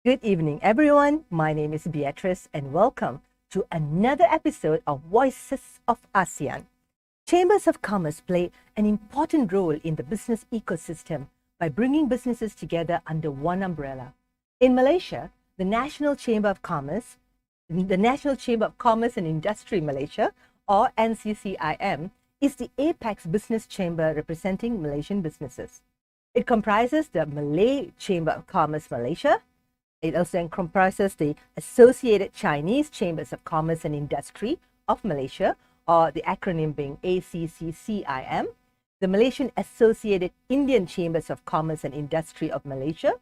Good evening, everyone. My name is Beatrice, and welcome to another episode of Voices of ASEAN. Chambers of Commerce play an important role in the business ecosystem by bringing businesses together under one umbrella. In Malaysia, the National Chamber of Commerce and Industry Malaysia, or NCCIM, is the apex business chamber representing Malaysian businesses. It comprises the Malay Chamber of Commerce Malaysia. It also comprises the Associated Chinese Chambers of Commerce and Industry of Malaysia, or the acronym being ACCCIM, the Malaysian Associated Indian Chambers of Commerce and Industry of Malaysia,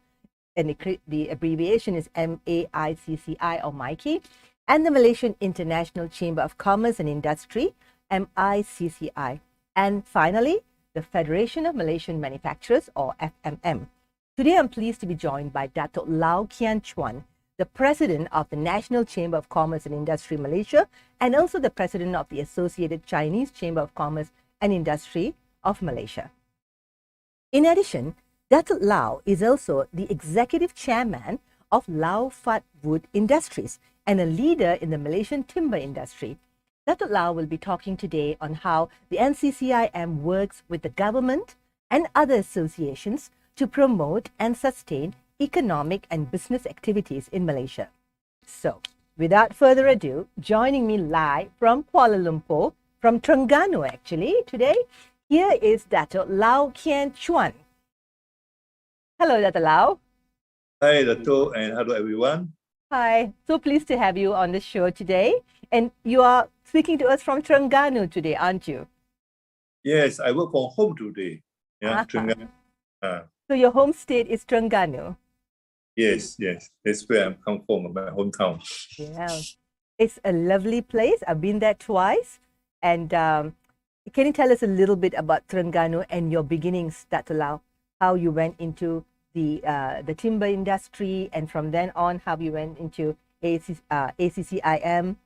and the abbreviation is MAICCI or MICCI, and the Malaysian International Chamber of Commerce and Industry, MICCI, and finally, the Federation of Malaysian Manufacturers, or FMM. Today, I'm pleased to be joined by Latalao Kian Chuan, the President of the National Chamber of Commerce and Industry Malaysia, and also the President of the Associated Chinese Chamber of Commerce and Industry of Malaysia. In addition, Latalao is also the Executive Chairman of Lau Fat Wood Industries and a leader in the Malaysian timber industry. Latalao will be talking today on how the NCCIM works with the government and other associations to promote and sustain economic and business activities in Malaysia. So, without further ado, joining me live from Kuala Lumpur, from Terengganu actually, today, here is Latalao Kian Chuan. Hello, Latalao. Hi, Dato, and hello, everyone. Hi, so pleased to have you on the show today. And you are speaking to us from Terengganu today, aren't you? Yes, I work from home today. Yeah, Terengganu. So your home state is Terengganu? Yes, that's where I'm come from, my hometown. Yeah, it's a lovely place. I've been there twice. And can you tell us a little bit about Terengganu and your beginnings, Latalao? How you went into the timber industry, and from then on, how you went into ACCIM?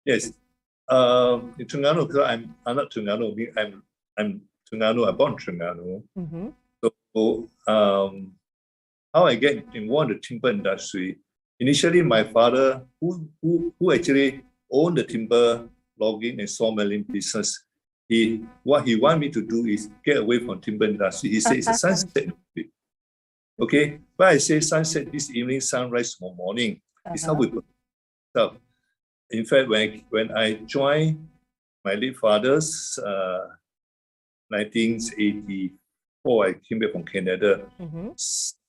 Yes, in Terengganu, because I'm not Terengganu, I'm Terengganu, I'm born in Terengganu. Mm-hmm. So how I get involved in the timber industry, initially my father, who actually owned the timber logging and sawmilling business, what he wanted me to do is get away from timber industry. He said it's a sunset. Okay, but I say sunset this evening, sunrise tomorrow morning. It's not with myself. In fact, when I joined my late father's 1984, I came back from Canada. Mm-hmm.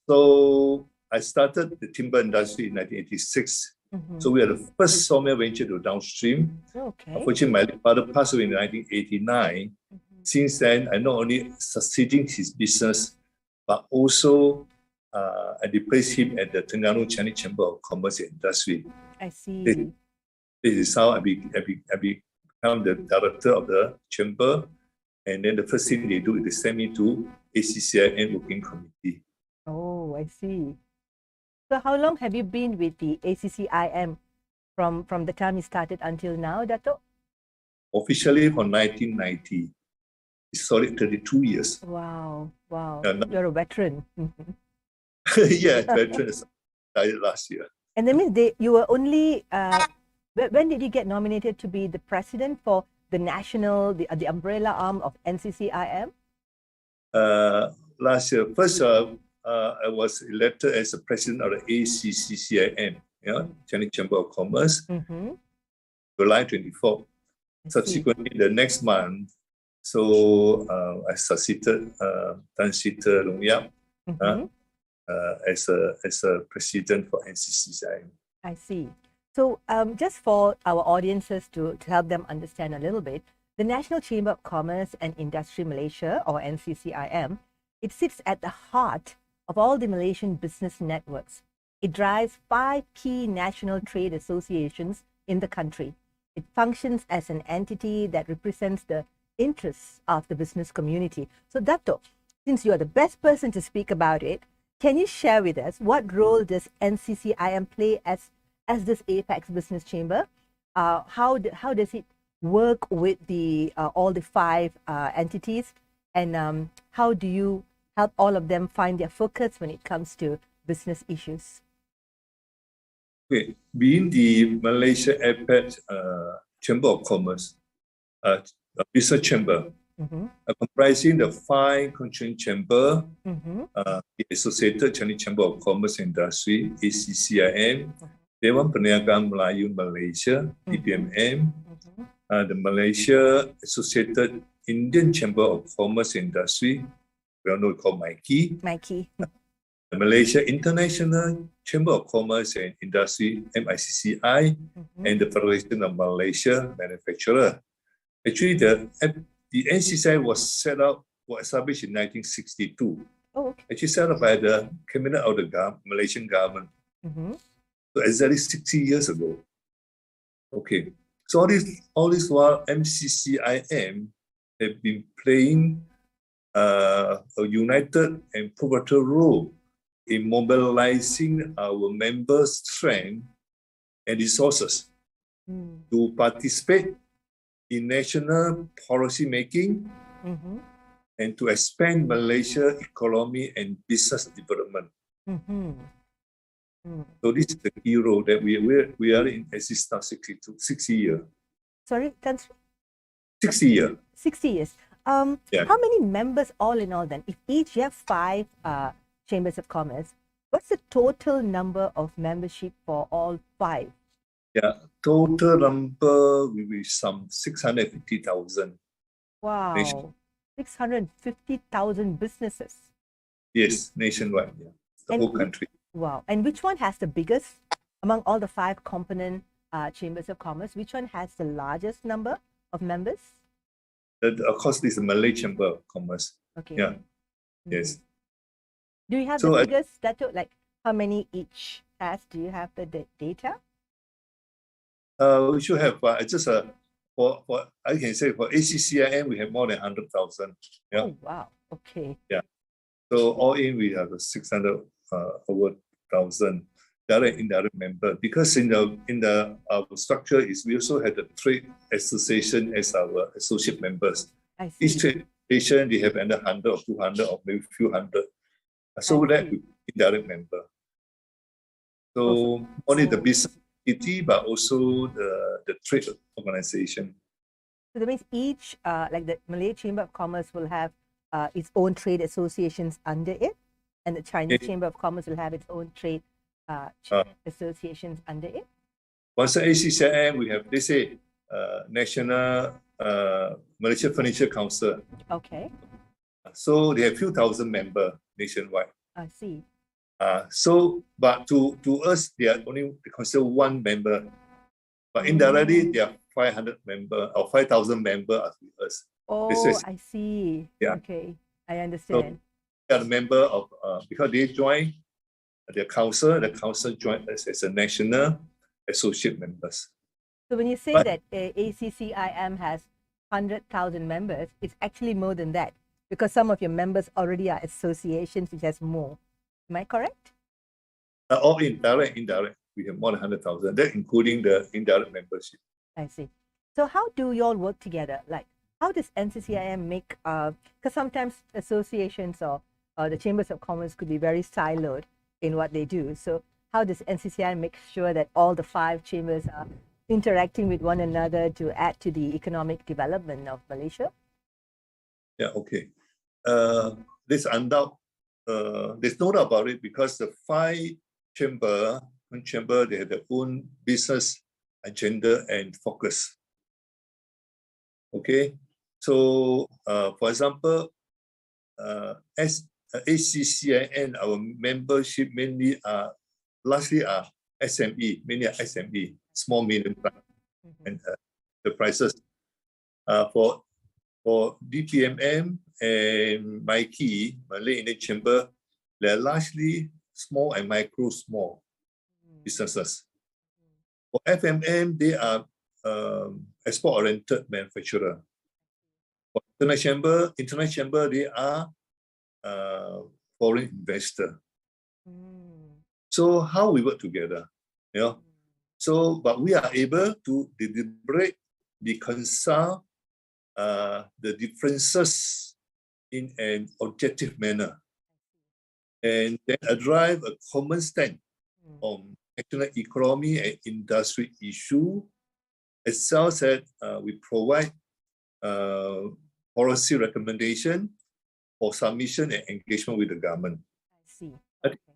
So I started the timber industry in 1986. Mm-hmm. So we are the first sawmill venture to downstream. Okay. Unfortunately, my late father passed away in 1989. Mm-hmm. Since then, I not only succeeding his business, but also I replaced him at the Terengganu Chinese Chamber of Commerce and Industry. I see. This is how I become the director of the chamber. And then the first thing they do is they send me to ACCCIM working committee. Oh, I see. So how long have you been with the ACCCIM from the time you started until now, Dato? Officially from 1990. It's solid 32 years. Wow. You're a veteran. Yeah, veteran. Started last year. And that means you were only, when did you get nominated to be the president for the national, the umbrella arm of NCCIM? Last year. First, I was elected as the president of the ACCCIM, Chinese Chamber of Commerce, July 24. Subsequently, the next month, so I succeeded Tan Sita Long Yap as a president for NCCIM. I see. So just for our audiences to help them understand a little bit, the National Chamber of Commerce and Industry Malaysia, or NCCIM, it sits at the heart of all the Malaysian business networks. It drives 5 key national trade associations in the country. It functions as an entity that represents the interests of the business community. So Dato, since you are the best person to speak about it, can you share with us what role does NCCIM play as this apex business chamber? How does it work with the all the 5 entities, and how do you help all of them find their focus when it comes to business issues? Okay, being the Malaysia APEC Chamber of Commerce, business chamber, comprising the 5 constituent chamber, the Associated Chinese Chamber of Commerce Industry, ACCIM, Dewan Perniagaan Melayu Malaysia, DPMM, the Malaysia Associated Indian Chamber of Commerce Industry, we all know it called MICCI, MICCI. the Malaysia International Chamber of Commerce and Industry, MICCI, and the Federation of Malaysia Manufacturer. Actually, the NCCI was established in 1962. Oh, okay. Actually set up by the cabinet of the Malaysian government. So exactly 60 years ago. Okay. So all this while, NCCIM have been playing a united and pivotal role in mobilizing our members' strength and resources to participate in national policy making and to expand Malaysia economy and business development. So this is the key role that we are in existence 60 years. Sorry, 60 years. 60 years. How many members all in all then? If each you have 5 chambers of commerce, what's the total number of membership for all 5? Yeah, total number will be some 650,000. Wow, 650,000 businesses. Yes, nationwide, the whole country. Wow, and which one has the biggest among all the 5 component chambers of commerce? Which one has the largest number of members? Of course, this is the Malay Chamber of Commerce. Okay. Yeah. Yes. Do you have the figures, Dato? Like how many each has? Do you have the data? We should have. Just for I can say for ACCIM we have more than 100,000. Yeah. Oh wow. Okay. Yeah. So all in we have 600 over 1,000 direct indirect member, because in our structure is we also have the trade association as our associate members. I see. Each trade association they have another 100 or 200 or maybe few hundred. So that we indirect member. So only the business entity, but also the trade organization. So that means each like the Malay Chamber of Commerce will have its own trade associations under it, and the Chinese Chamber of Commerce will have its own trade associations under it. Once the ACCIM, we have, they say, National Malaysia Furniture Council. Okay. So they have few thousand members nationwide. I see. But to us, they are only consider one member. But indirectly, they are 500 members or 5,000 members with us. Oh, I see. Yeah. Okay, I understand. So they are a member of, because they join the council joined us as a national associate members. So when you say that ACCIM has 100,000 members, it's actually more than that, because some of your members already are associations which has more. Am I correct? All in, direct, indirect, we have more than 100,000, that including the indirect membership. I see. So how do you all work together? Like, how does NCCIM make, because sometimes associations or the chambers of commerce could be very siloed in what they do. So how does NCCIM make sure that all the 5 chambers are interacting with one another to add to the economic development of Malaysia? Yeah, okay. There's no doubt about it, because the 5 chamber, they have their own business agenda and focus. Okay, so for example, as ACCIM, our membership mainly largely are SME, mainly are SME, small medium and the prices for DPMM and MICCI, Malay Indian Chamber, they're largely small and micro small businesses. For FMM, they are export-oriented manufacturer. For International Chamber, they are foreign investor. So how we work together, you know? So, but we are able to deliberate, consult the differences in an objective manner. and then drive a common stand on national economy and industry issue, as well as we provide policy recommendation for submission and engagement with the government. I see.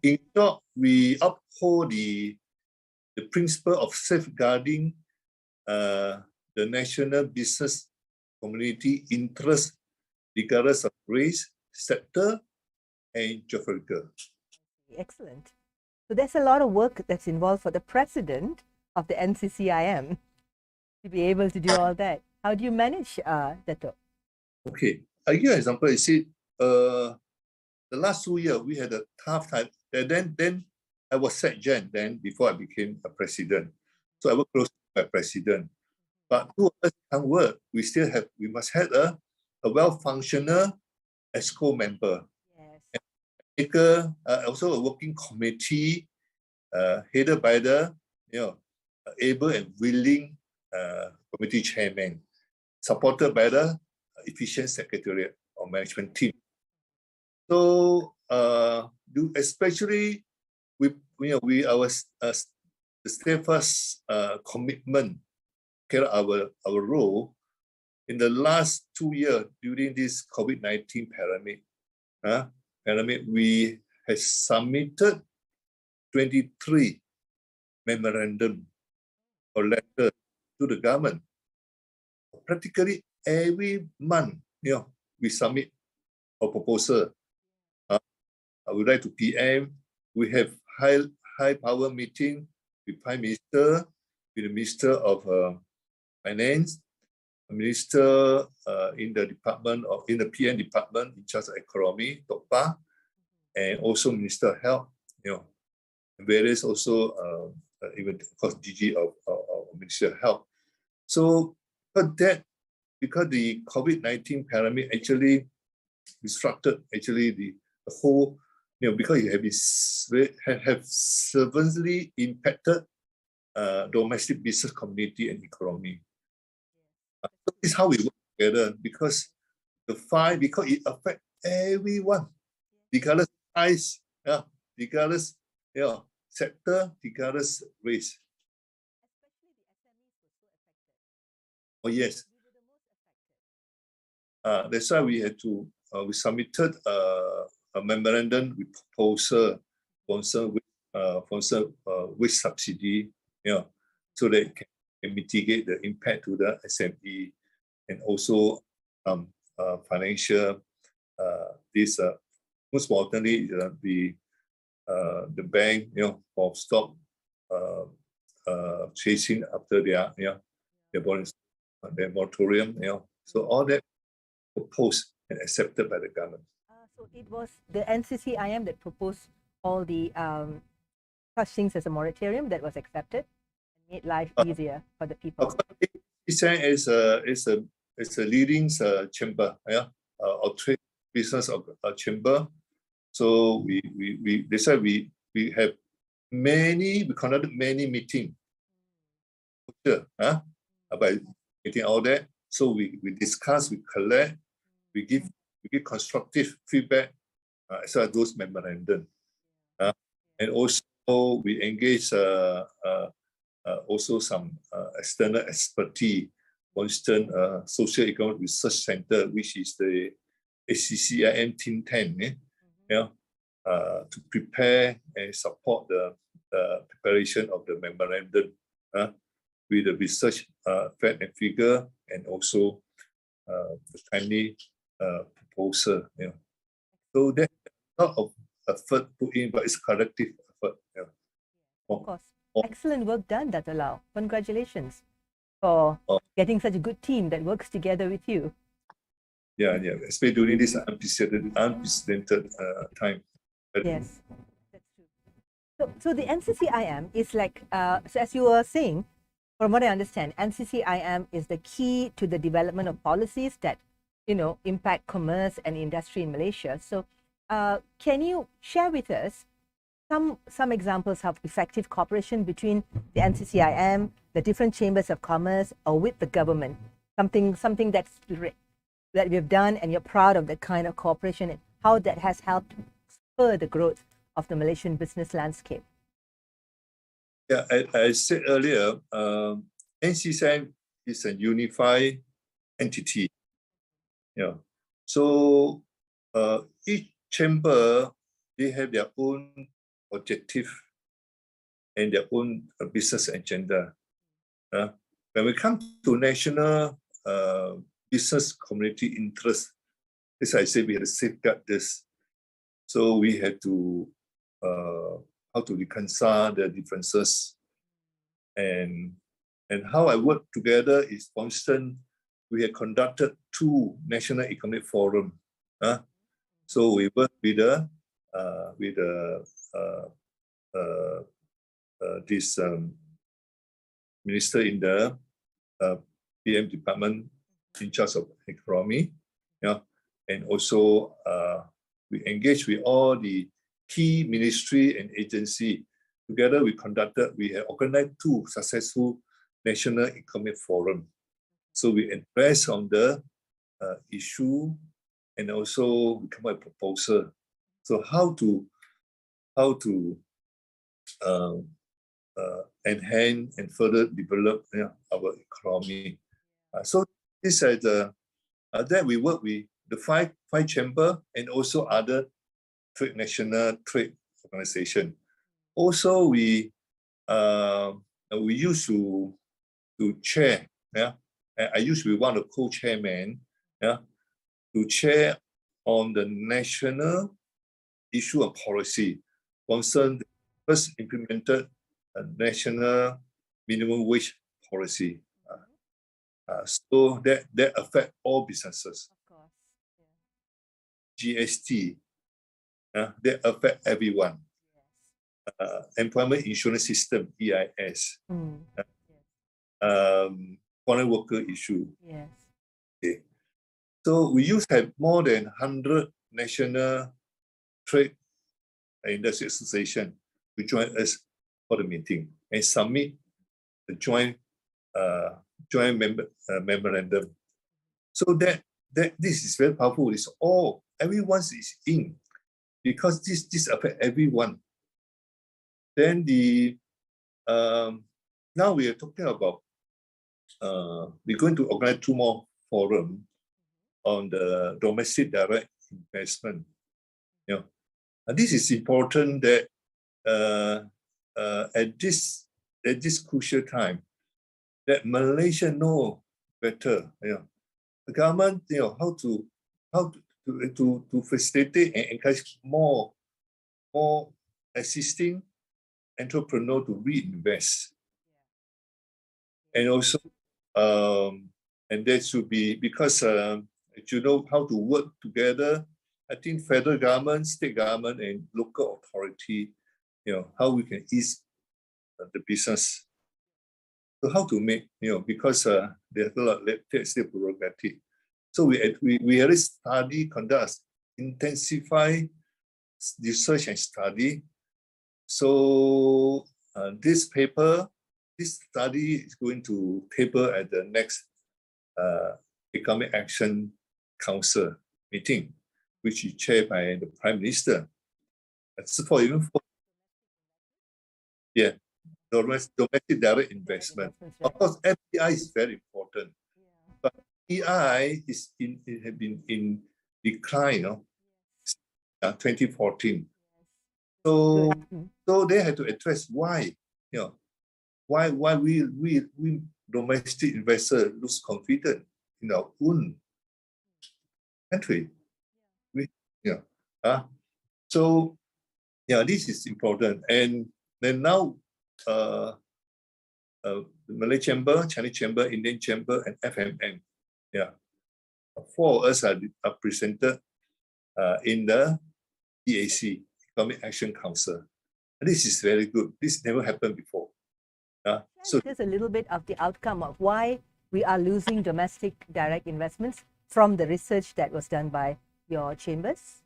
In short, we uphold the principle of safeguarding the national business community interest regardless of race, sector, and geographical. Excellent. So there's a lot of work that's involved for the president of the NCCIM to be able to do all that. How do you manage, Dato'? Okay, I give you an example. You see, the last 2 years we had a tough time. Then I was SecGen then before I became a president. So I worked close to my president. But 2 of us can't work. We must have a well-functional ESCO member. Yes. Also a working committee headed by the able and willing committee chairman, supported by the efficient secretariat or management team. So especially our steadfast commitment carry our role in the last 2 years during this COVID-19 pandemic, we have submitted 23 memorandum or letters to the government. Practically every month, we submit a proposal. I would like to PM. We have high power meeting with Prime Minister, with the Minister of Finance, a Minister in the PM department in charge of economy, Tokpa, and also Minister of Health, various also even of course DG of Minister of Health. So, because the COVID-19 pandemic actually disrupted the whole, because it have severely impacted domestic business community and economy. So this is how we work together, because it affects everyone, regardless size, regardless sector, regardless race. Oh yes. That's why we had to we submitted a memorandum with proposal sponsor with subsidy, so that it can mitigate the impact to the SME and also financial. This most importantly the bank, for stop chasing after their moratorium, so all that proposed and accepted by the government. So it was the NCCIM that proposed all the such things as a moratorium that was accepted and made life easier for the people. ACCCIM is a leading chamber, or trade business of chamber. So that's why we conducted many meetings. By getting all that. So we discuss, we collect, we give constructive feedback as well as those memorandum. And also we engage also some external expertise. For instance, Social Economic Research Center, which is the ACCCIM think tank, to prepare and support the preparation of the memorandum with the research fact and figure, and also the timely proposal. So there's a lot of effort put in, but it's collective effort. Of course. Excellent work done, Latalao. Congratulations for getting such a good team that works together with you. Yeah, especially during this unprecedented time. Yes, that's true. So the NCCIM is like, so as you were saying, from what I understand, NCCIM is the key to the development of policies that, impact commerce and industry in Malaysia. So can you share with us some examples of effective cooperation between the NCCIM, the different chambers of commerce, or with the government? Something that we've done and you're proud of that kind of cooperation and how that has helped spur the growth of the Malaysian business landscape? Yeah, I said earlier, NCCIM is a unified entity. Yeah. So each chamber, they have their own objective and their own business agenda. When we come to national business community interest, as I said, we have to safeguard this. So we had to how to reconcile the differences, and how I work together is, for instance, we have conducted 2 national economic forum. So we work with this minister in the PM department in charge of economy, yeah, and also we engage with all the key ministry and agency. Together we have organized 2 successful national economic forum. So we address on the issue, and also we come up with a proposal. So how to enhance and further develop our economy. So this is that we work with the five chamber and also other national trade organization. Also, we used to chair. Yeah, I used to be one of the co-chairmen. Yeah, to chair on the national issue and policy. Concerned first implemented a national minimum wage policy. So that affect all businesses. Of course. Yeah. GST, that affect everyone. Yes. Employment insurance system, EIS. Yes. Foreign worker issue. Yes. Okay. So we used to have more than 100 national trade and industry association to join us for the meeting and submit the joint memorandum. So that this is very powerful. It's all, everyone is in, because this affects everyone. Then now we are talking about we're going to organize 2 more forums on the domestic direct investment. You know, and this is important that at this crucial time, that Malaysia know better. The government, how to facilitate and encourage more existing entrepreneur to reinvest, and also and that should be, because how to work together. I think federal government, state government, and local authority, how we can ease the business. So how to make, because there's a lot of state prerogative. So we had a study, conduct intensify research and study. So this study is going to paper at the next Economic Action Council meeting, which is chaired by the Prime Minister. Domestic direct investment. Of course, FDI is very important, but EI have been in decline, 2014. So they had to address why, why we domestic investors lose confidence in our own country. So this is important. And then now the Malay Chamber, Chinese Chamber, Indian Chamber, and FMM, 4 of us are presented in the EAC, Economic Action Council. And this is very good. This never happened before. So there's a little bit of the outcome of why we are losing domestic direct investments from the research that was done by your chambers.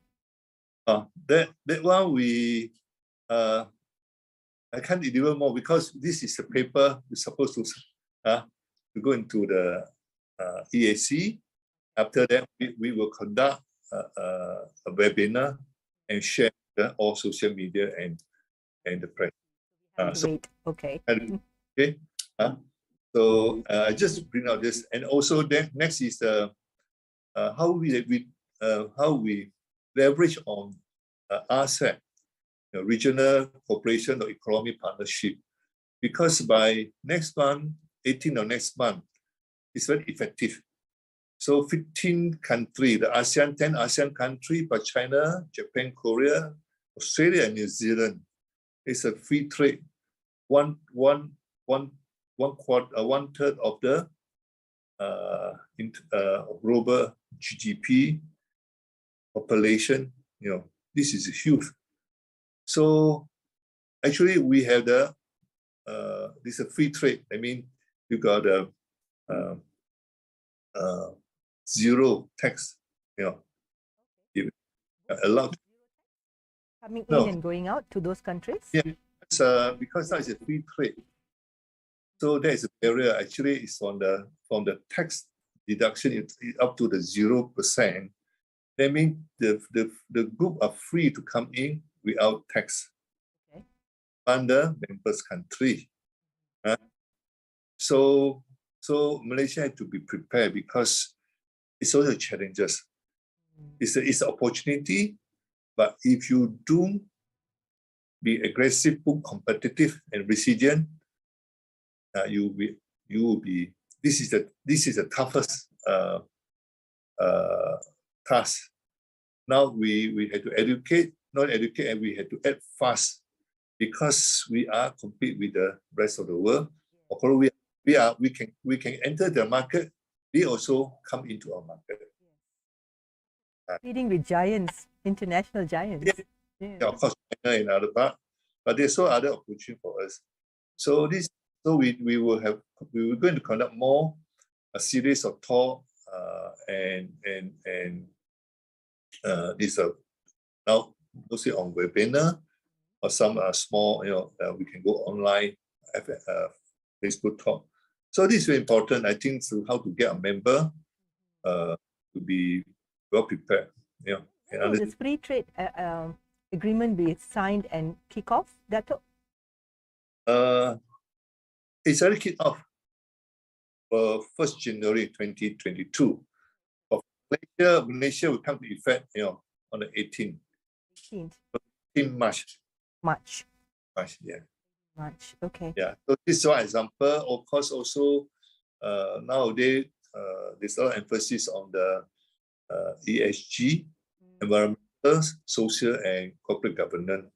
That one we I can't deliver more, because this is a paper we're supposed to go into the EAC. After that, we will conduct a webinar and share or social media and the press. So Wait, okay. okay. So I just bring out this, and also then next is how we leverage on RCEP, regional cooperation or economic partnership, because by next month, 18th of next month, it's very effective. So 15 countries, the ASEAN, 10 ASEAN countries, but China, Japan, Korea, Australia, and New Zealand, it's a free trade. One third of the global GDP, population. This is huge. So actually, we have this is a free trade. I mean, you got zero tax. Allowed. Coming in and going out to those countries? Yeah, because that is a free trade. So there is a barrier. Actually, it's from the tax deduction up to the 0%. That means the group are free to come in without tax under members country. So Malaysia had to be prepared, because it's also challenges. It's an opportunity, but if you don't be aggressive, competitive, and resilient, you will be. This is the toughest task. Now we had to educate, and we had to act fast, because we are compete with the rest of the world. Of course, we can enter the market. They also come into our market. Competing with giants, international giants. Yeah, of course, China and other part, but there's also other opportunity for us. So we were going to conduct more a series of talk and these are now mostly on webinar, or some small, we can go online, Facebook talk. So this is very important, I think, so how to get a member to be well prepared. Will this free trade agreement be signed and kick off, Dato'? It's already kicked off 1st January 2022. Malaysia will come to effect, on the 18th. 18 March. March, yeah. March, okay. Yeah, so this is one example. Of course, also nowadays there's a lot of emphasis on the ESG, environmental, social, and corporate governance.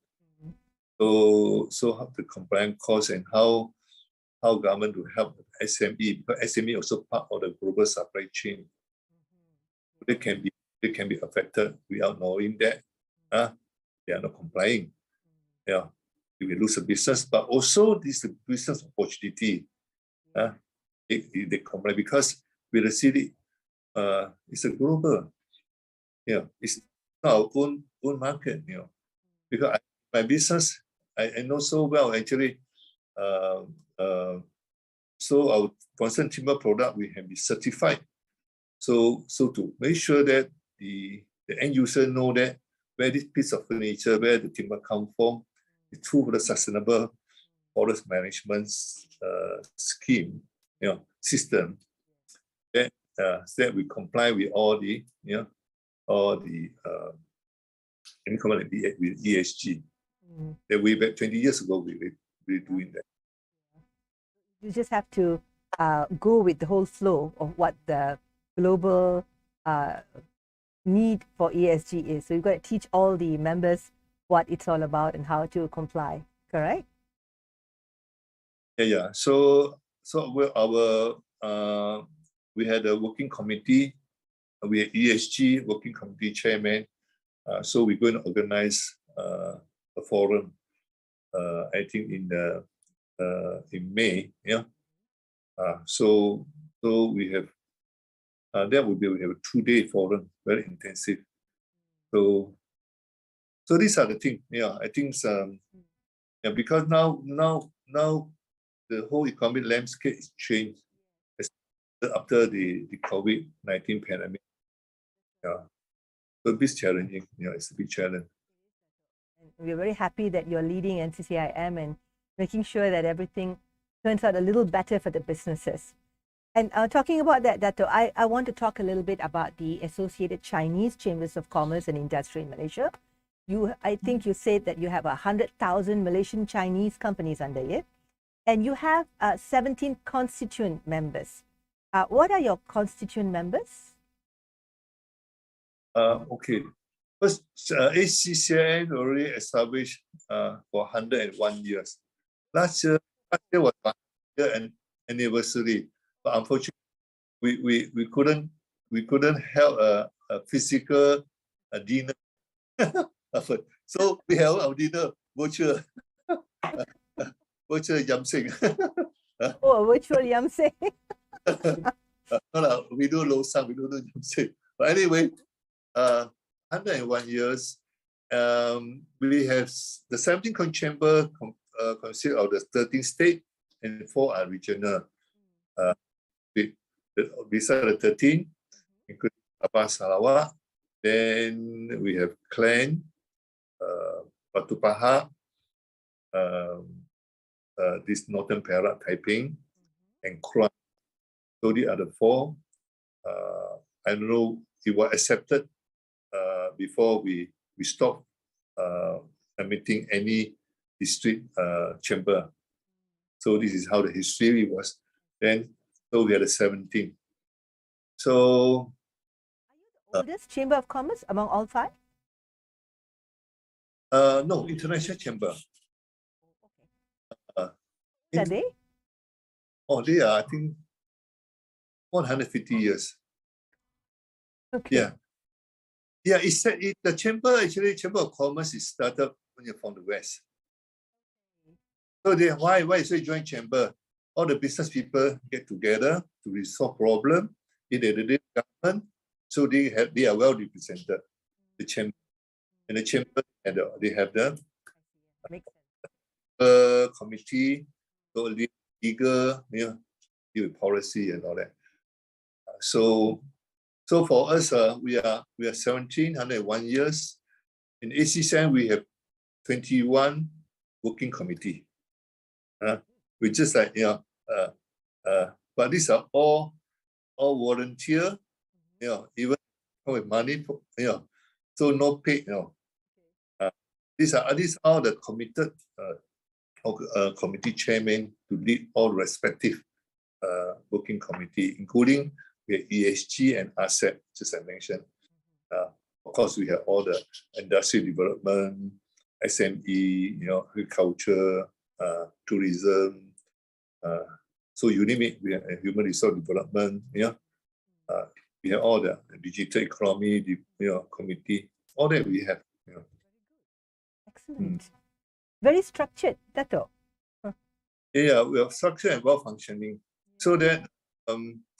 So how the compliance costs, and how government will help SME, because SME also part of the global supply chain. They can be affected without knowing that they are not complying. Yeah, you will lose a business, but also this is a business opportunity. They comply, because we receive it. It's a global. It's not our own market. Because my business, I know so well actually. So our concerned timber product, we have been certified. So to make sure that the end user know that where this piece of furniture, where the timber come from, through the sustainable forest management scheme, system, that we comply with all the with ESG. That way back 20 years ago, we were doing that. You just have to go with the whole flow of what the global need for ESG is. So you've got to teach all the members what it's all about and how to comply, correct? Yeah. So we had a working committee. We had ESG working committee chairman. So we're going to organize a forum. I think in May. So we have we have a 2-day forum, very intensive. So these are the things. I think because now the whole economic landscape is changed after the COVID-19 pandemic. So it's challenging. It's a big challenge. We're very happy that you're leading NCCIM and making sure that everything turns out a little better for the businesses. And talking about that, Dato, I want to talk a little bit about the Associated Chinese Chambers of Commerce and Industry in Malaysia. I think you said that you have 100,000 Malaysian Chinese companies under it, and you have 17 constituent members. What are your constituent members? Okay. First, ACCCIM already established for 101 years. Last year was 100 anniversary, but unfortunately, we couldn't have a physical dinner. So we held our dinner virtual, virtual yamsing. Oh, virtual yamsing. No, we do losang, we don't do yamsing. But anyway, 101 years. We have the 17 chamber consist of the 13 states and 4 are regional. Beside the 13, including Sabah, Sarawak. Then we have Klang, Batu Pahat, this Northern Perak, Taiping, and Kruan. So the other 4. I don't know it was accepted before we stopped admitting any district chamber. So this is how the history was. Then so we had a 17. So are you the oldest chamber of commerce among all 5? No, international chamber. Are they? Oh, they are, I think, 150 years. Okay. Yeah. Yeah, the chamber, actually, Chamber of Commerce is started when you're from the West. So why should you join chamber? All the business people get together to resolve problems in the government. So they are well represented, the chamber. And the chamber, they have the committee, so legal, deal with policy and all that. So for us, we are 1,701 years. In ACCCIM, we have 21 working committee. We just like, but these are all volunteer, even with money, so no paid, These are the committed committee chairmen to lead all respective working committee, including we have ESG and ASEP, just I mentioned. Of course, we have all the industry development, SME, agriculture, tourism. So you name it, we have human resource development. We have all the digital economy, committee. All that we have. Excellent. Very structured, Dato. Yeah, we are structured and well functioning. So that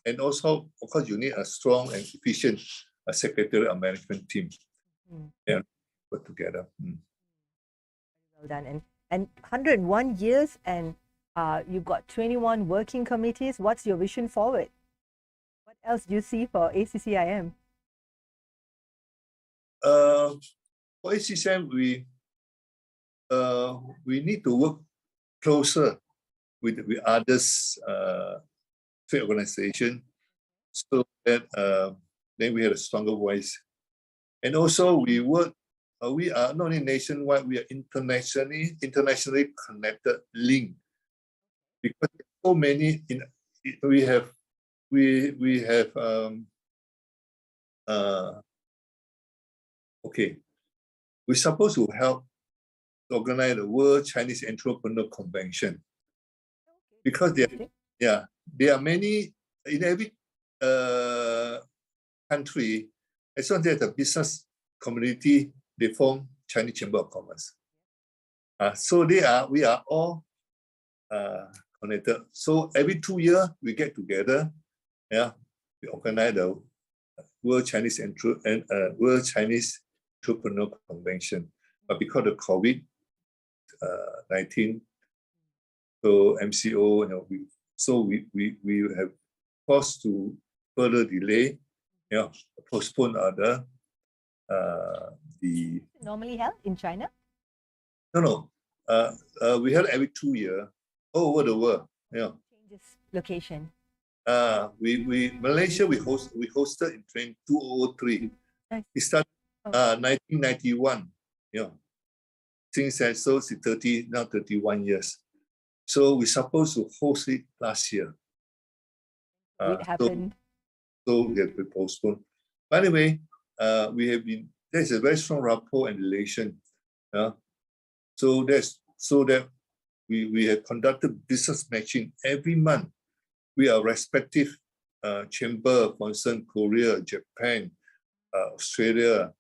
and also, of course, you need a strong and efficient secretarial and management team. Yeah, put together. Well done. And 101 years, and you've got 21 working committees. What's your vision forward? What else do you see for ACCIM? For ACCIM, we need to work closer with others trade organization, so that then we have a stronger voice. And also we work. We are not only nationwide, we are internationally connected, linked. Because so many we have okay. We're supposed to help to organize the World Chinese Entrepreneur Convention, because there are many in every country. As long as there's a business community, they form Chinese Chamber of Commerce. So we are all connected. So every 2 years we get together. We organize the World Chinese Entrepreneur Convention. But because of COVID-19, so MCO, we have forced to further delay, postpone the normally held in China? No. We held every 2 years all over the world. Changes location. Malaysia we hosted in 2003. Nice. It started 1991. Since then, so it's 31 years. So we're supposed to host it last year. It happened. So we have to postpone. By the way, there's a very strong rapport and relation. So that we have conducted business matching every month. We are respective chamber, for instance, Korea, Japan, Australia,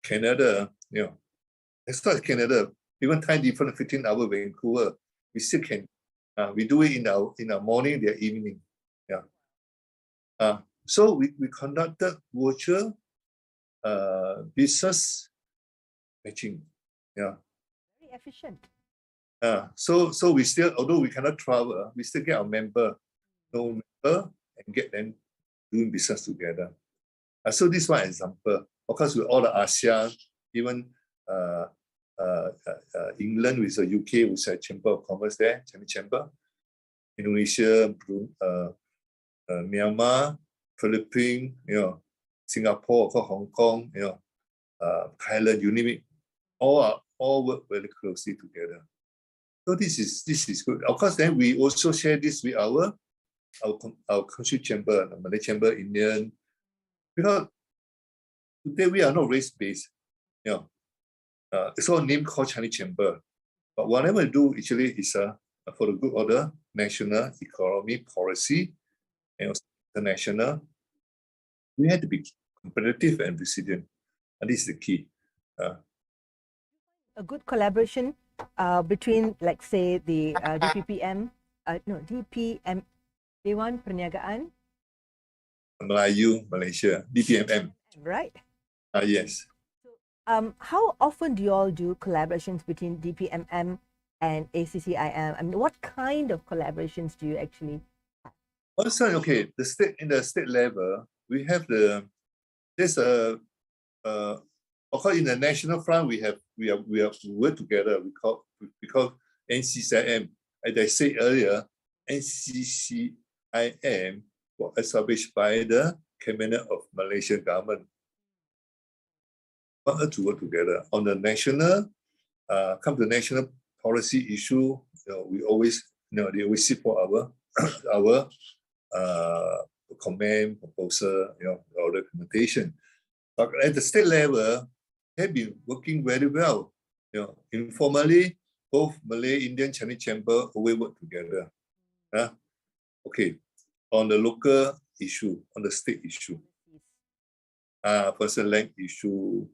Canada. It's not Canada. Even time different 15-hour Vancouver. We still can. We do it in our morning, their evening. So we conducted virtual business matching. Very efficient. So we still, although we cannot travel, we still get our member and get them doing business together. So this is one example. Of course, with all the ASEAN, even England with the UK, with a Chamber of Commerce there, Chinese Chamber, Indonesia, Myanmar, Philippines, Singapore, Hong Kong, Thailand, you name it, all work very closely together. So this is good. Of course, then we also share this with our country chamber, the Malay chamber, Indian, because today we are not race-based. It's all name called Chinese Chamber. But whatever we do actually is for the good order, national economy policy, and also international. We have to be competitive and resilient. And this is the key. A good collaboration between, like, say, the DPM, Dewan Perniagaan, Malaysia, DPMM. Right? Yes. How often do you all do collaborations between DPMM and ACCCIM? I mean, what kind of collaborations do you actually have? Also, okay, in the state level, we have of course, in the national front, we work together. We call NCCIM. As I said earlier, NCCIM was established by the Cabinet of Malaysian government. Want us to work together on the national, come to national policy issue. We always, they always support our comment, proposal, or recommendation. But at the state level, have been working very well. Informally, both Malay, Indian, Chinese Chamber always work together. Okay, on the local issue, on the state issue, for instance, land issue.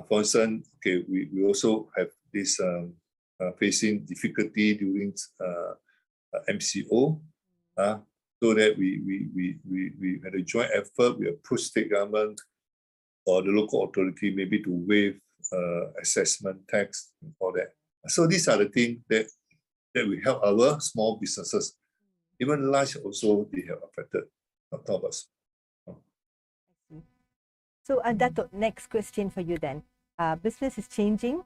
For instance, okay, we also have this facing difficulty during MCO. So that we had a joint effort. We approach state government or the local authority maybe to waive assessment tax and all that. So these are the things that will help our small businesses. Even large also, they have affected. Not all of us. So, Dato', next question for you then. Business is changing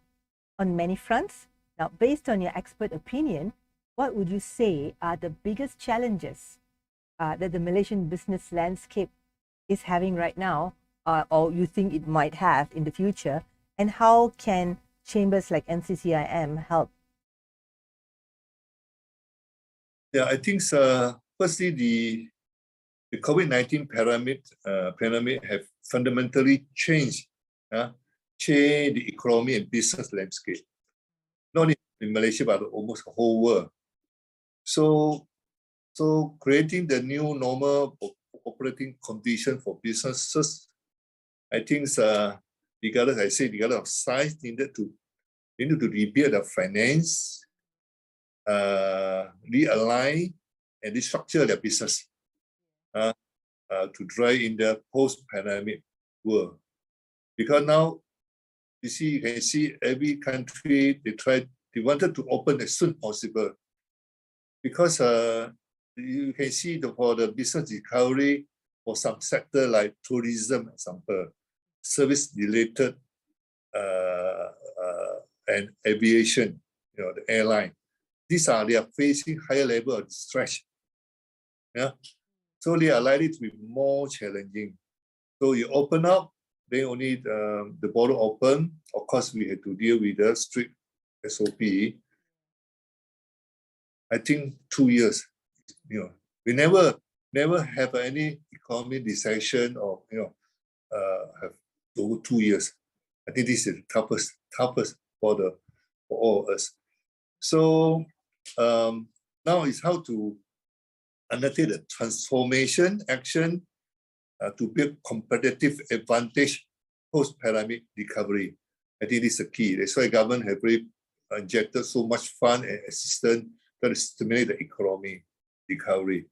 on many fronts. Now, based on your expert opinion, what would you say are the biggest challenges that the Malaysian business landscape is having right now, or you think it might have in the future, and how can chambers like NCCIM help? Yeah, I think firstly the COVID-19 pandemic have fundamentally changed the economy and business landscape, not only in Malaysia but almost the whole world. So creating the new normal operating condition for businesses, I think regardless of size, they need to rebuild their finance, realign and restructure their business to drive in the post-pandemic world. Because now you can see every country they wanted to open as soon as possible. Because you can see for the business recovery for some sector like tourism, example, service-related and aviation, the airline. They are facing higher level of stress. Yeah, so they are likely to be more challenging. So you open up, then only the border open. Of course, we had to deal with the strict SOP. I think 2 years. We never have any economic recession or have over 2 years. I think this is the toughest for all of us. So now is how to undertake the transformation action to build competitive advantage post-pandemic recovery. I think this is the key. That's why government have really injected so much fund and assistance to stimulate the economy recovery.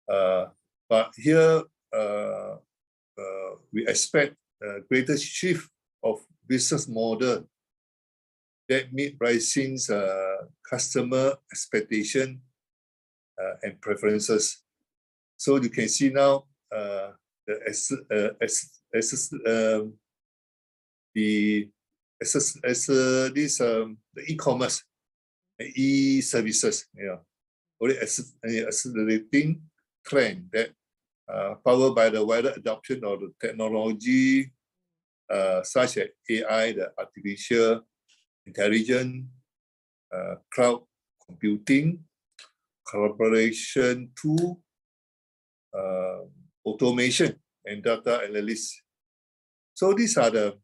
But here we expect a greater shift of business model that meet rising customer expectation and preferences. So you can see now the e-commerce and e-services, already accelerating trend that powered by the wider adoption of the technology such as AI, the artificial intelligence, cloud computing, collaboration tool, automation, and data analysis. So these are the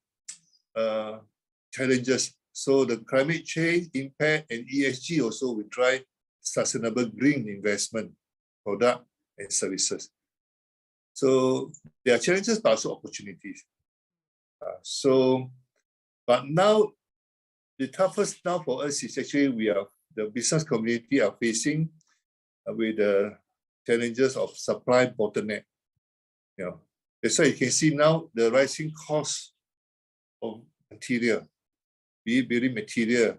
challenges. So the climate change impact and ESG also will drive sustainable green investment, product and services. So there are challenges but also opportunities. But now the toughest now for us is actually the business community are facing with the challenges of supply bottleneck. That's why you can see now the rising cost of material, be it building material,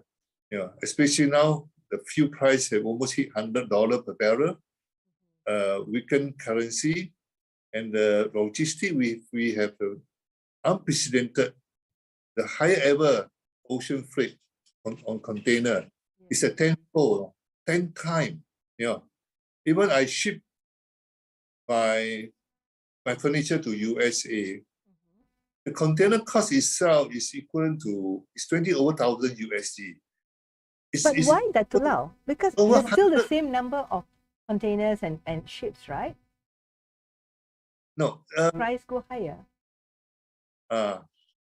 especially now the fuel price have almost hit $100 per barrel, weakened currency, and the logistics we have unprecedented, the higher ever ocean freight on container. It's a 10 times. Even I ship my furniture to USA. The container cost itself is equivalent to 20,000 USD. But why that to allow? Because there's still the same number of containers and ships, right? No. Price go higher.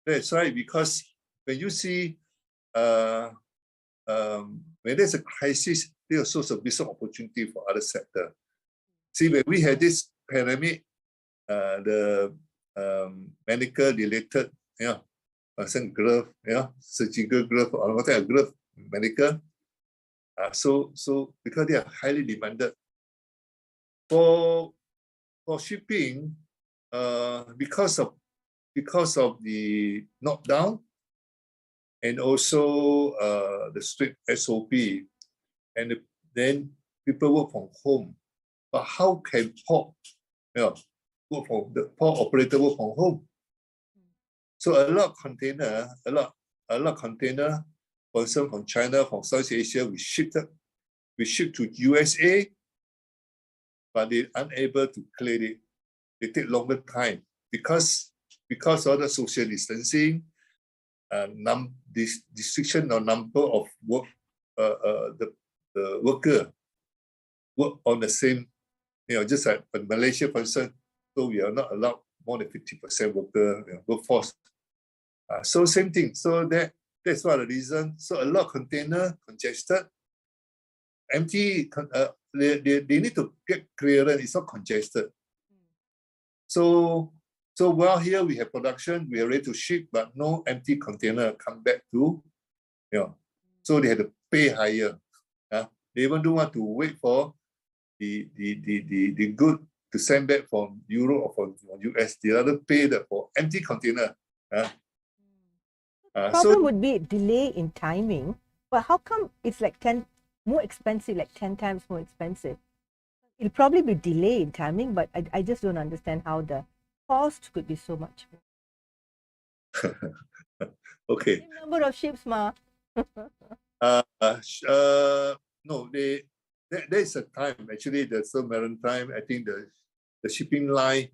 That's right, because when you see when there's a crisis, there's a source of business opportunity for other sector. See, when we had this pandemic, the medical related, glove, surgical glove, or whatever glove, medical. So because they are highly demanded. For shipping, because of the knockdown and also the strict SOP, and then people work from home. But how can port operator work from home? So a lot of container, for example, from China, from South Asia, we ship to USA, but they're unable to clear it. They take longer time because of the social distancing, restriction or number of the worker work on the same, just like in Malaysia, for instance, so we are not allowed more than 50% workforce. So same thing. So that's one of the reasons. So a lot of container congested, empty. They need to get clearance. It's not congested. So while here we have production, we are ready to ship, but no empty container come back to, so they had to pay higher. They even don't want to wait for the good to send back from Europe or from US. They rather pay for empty container. Problem would be delay in timing, but how come it's like more expensive, like 10 times more expensive? It'll probably be delay in timing, but I just don't understand how the cost could be so much more. Okay. Same number of ships, ma. No, there's a time actually. There's a maritime. I think the shipping line.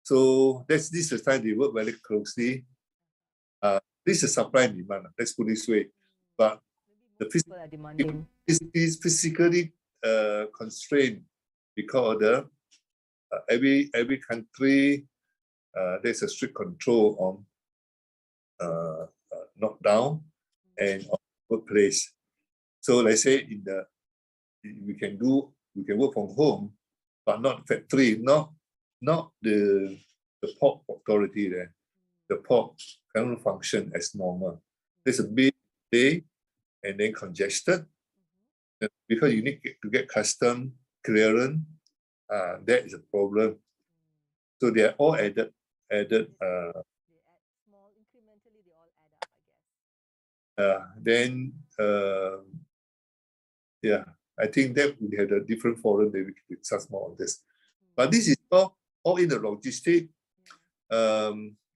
So this is the time they work very closely. This is supply and demand. Let's put it this way. But the People are demanding. is physically constrained because of the every country there's a strict control on knockdown and on workplace. So let's say we can work from home, but not factory, not the port authority there. The port cannot function as normal. There's a big day and then congested because you need to get custom clearance. That is a problem. So they are all added. They add small incrementally. They all add up, I guess. Then yeah, I think that we had a different forum that we can discuss more on this. But this is all in the logistic.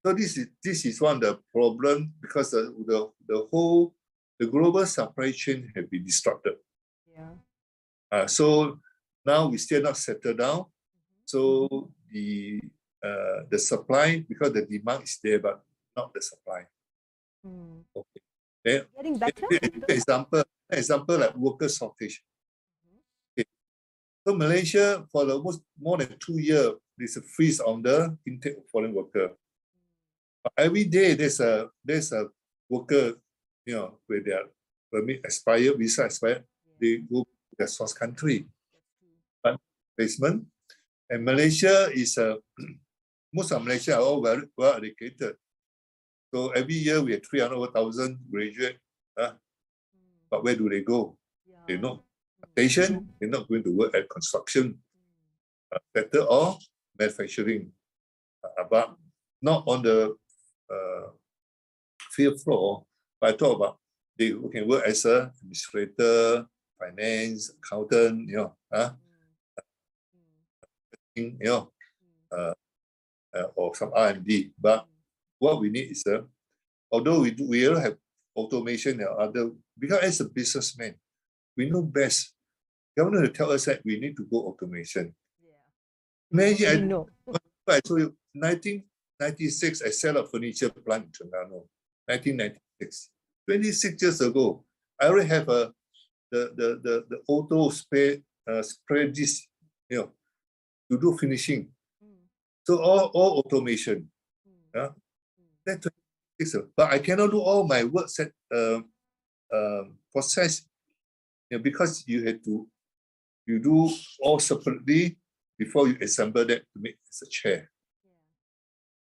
So this is one of the problem because the global supply chain have been disrupted. Yeah. So now we still not settled down. So the supply, because the demand is there, but not the supply. Okay. Then, Getting better? example like worker shortage. Okay. So Malaysia, for almost more than 2 years, there's a freeze on the intake of foreign worker. But every day there's a worker, where their permit expired, visa expired, they go to their source country. But placement. And Malaysia is most of Malaysia are all well educated. So every year we have 300,000 graduates. But where do they go? They're not station. They're not going to work at construction sector or manufacturing, but not on the field floor. But I talk about they can work as a administrator, finance, accountant, or some R&D. But what we need is although we all have automation and other, because as a businessman, we know best. Government will tell us that we need to go automation. Imagine, I told you, 1996, I set up furniture plant in Terengganu. 1996, 26 years ago, I already have the auto spray this, to do finishing. So all automation. That's 26. But I cannot do all my work set process, because you do all separately before you assemble that to make as a chair.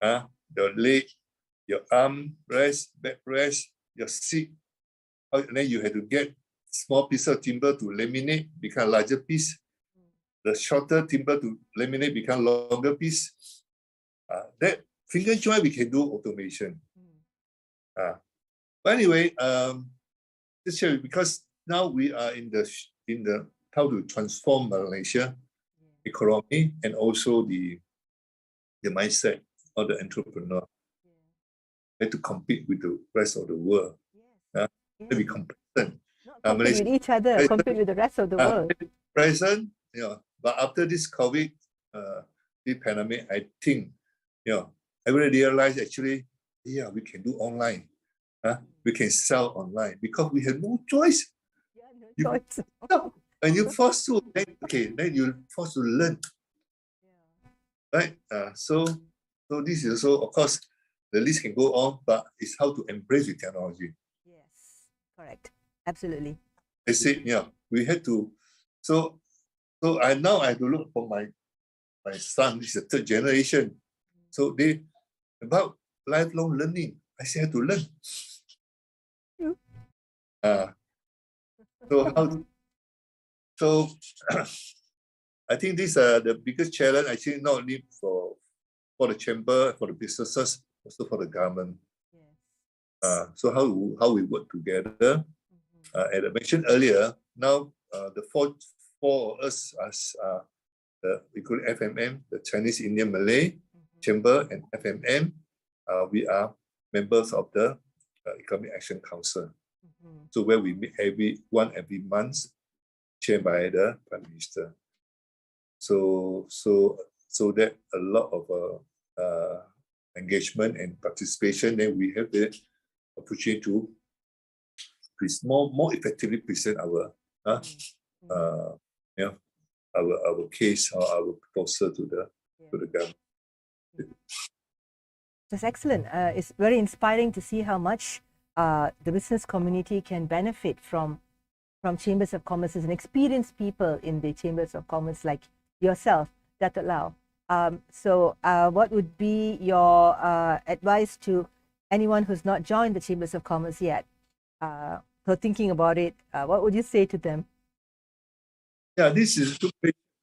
The leg, your arm rest, back rest, your seat. And then you have to get small piece of timber to laminate, become larger piece. The shorter timber to laminate, become longer piece. That finger joint we can do automation. But anyway, just share, because now we are in the how to transform Malaysia economy and also the mindset of the entrepreneur. Have to compete with the rest of the world. Be complacent. Compete with each other, compete with the rest of the world. Present, but after this COVID, the pandemic, I think, everybody realized actually, we can do online. We can sell online because we have no choice. No choice. And you forced to, then you forced to learn. Right? So this is also, of course, the list can go on, but it's how to embrace the technology. Yes, correct. Absolutely. I said, we had to. So I have to look for my son. This is the 3rd generation. So they about lifelong learning. I say I have to learn. So I think these are the biggest challenge. Actually, not only for the chamber, for the businesses, also for the government. So how we work together. As I mentioned earlier, now the four of us as we call FMM, the Chinese Indian Malay Chamber, and FMM, we are members of the Economic Action Council. So where we meet every month, chaired by the Prime Minister. So that a lot of engagement and participation. Then we have the opportunity to more effectively present our our case or our proposal to the government. That's excellent. It's very inspiring to see how much the business community can benefit from chambers of commerce and experienced people in the chambers of commerce like yourself, Latalao. So what would be your advice to anyone who's not joined the chambers of commerce yet? So thinking about it, what would you say to them? Yeah, this is good.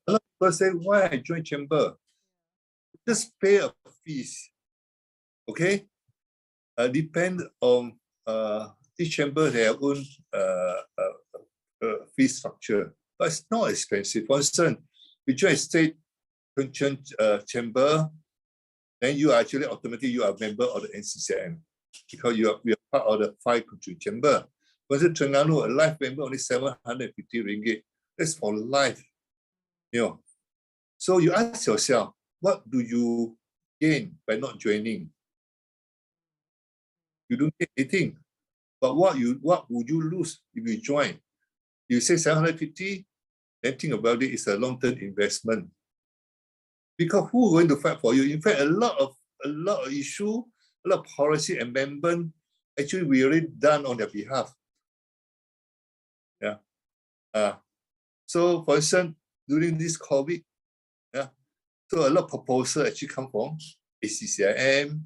A lot of people say, why I join chamber? Just pay a fees. Okay? Depend on each chamber their own fee structure. But it's not expensive. For instance, you join a state chamber, then you are actually automatically you are a member of the NCCIM because you are part of the 5 country chamber. For instance, Terengganu, a life member only 750 ringgit. That's for life. You know. So you ask yourself, what do you gain by not joining? You don't get anything. But what would you lose if you join? You say 750, then think about it, it's a long-term investment. Because who is going to fight for you? In fact, a lot of issue, a lot of policy amendment, actually we already done on their behalf. Yeah. So for instance, during this COVID, yeah, so a lot of proposals actually come from ACCCIM,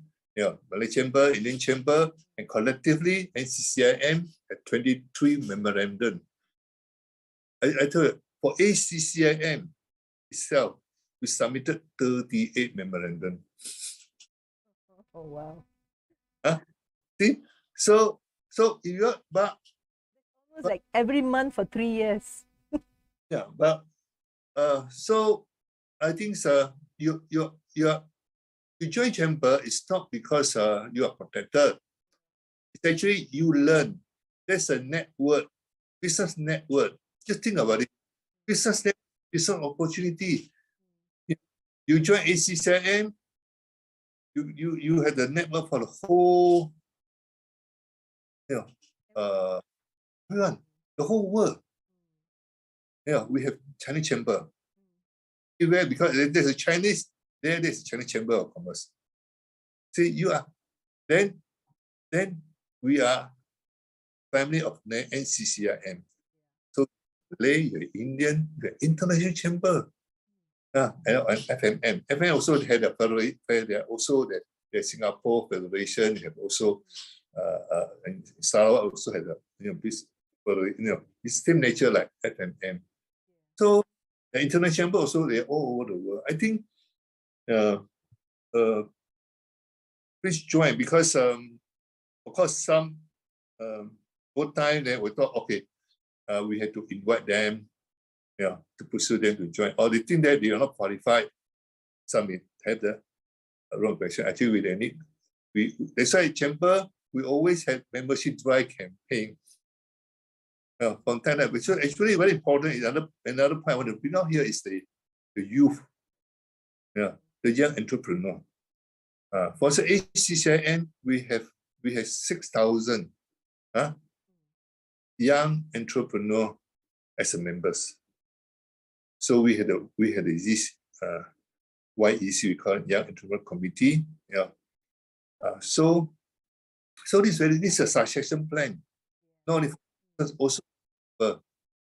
Malay Chamber, Indian Chamber, and collectively NCCIM had 23 memorandum. I tell you, for ACCCIM itself, we submitted 38 memorandum. Oh wow! See, so if you but almost like every month for 3 years. Yeah, but so I think you join chamber is not because you are protected. It's actually you learn. There's a network, business network. Just think about it. Business network, business opportunity. You join ACCIM, you have the network for the whole, the whole world. Yeah, we have Chinese chamber. Everywhere because there's a Chinese, there's a Chinese Chamber of Commerce. See, you are then we are family of NCCIM. So Malay, you're Indian, you're international chamber. And FMM. FMM also had a federation. There also the Singapore Federation. You have also and Sarawak also had a this it's same nature like FMM. So the international chamber also they're all over the world. I think please join because of course some both time then we thought okay we had to invite them to pursue them to join, or they think that they are not qualified. Some had the wrong question. Actually, that's why chamber we always have membership drive campaign. From time to time, so actually very important. Another point I want to bring out here is the youth, the young entrepreneur. For the ACCIM, we have 6,000 young entrepreneur as a members. So we had this YEC, we call it Young Entrepreneur Committee. So this is a succession plan. Not only also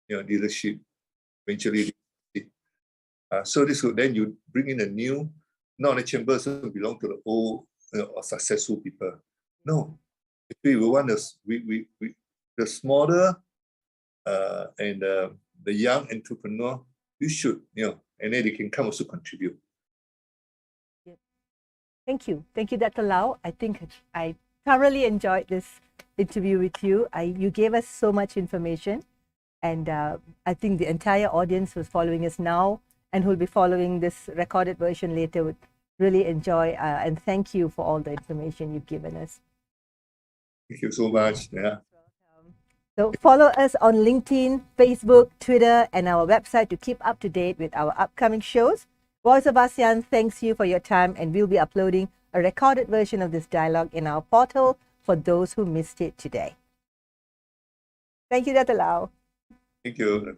leadership, eventually. So this would then you bring in a new, not only chambers belong to the old or successful people. No, actually we want the smaller and the young entrepreneur. You should, and then they can come also contribute. Thank you, Dr. Lau. I think I thoroughly enjoyed this interview with you. You gave us so much information, and I think the entire audience who's following us now and who'll be following this recorded version later would really enjoy. And thank you for all the information you've given us. Thank you so much. Yeah. So follow us on LinkedIn, Facebook, Twitter, and our website to keep up to date with our upcoming shows. Voice of ASEAN thanks you for your time, and we'll be uploading a recorded version of this dialogue in our portal for those who missed it today. Thank you, Latalao. Thank you.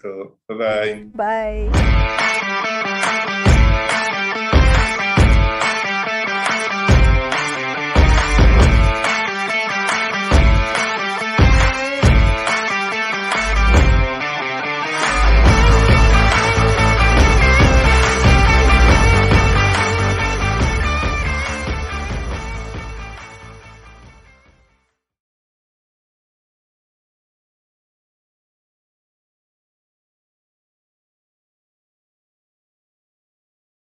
Bye-bye. Bye.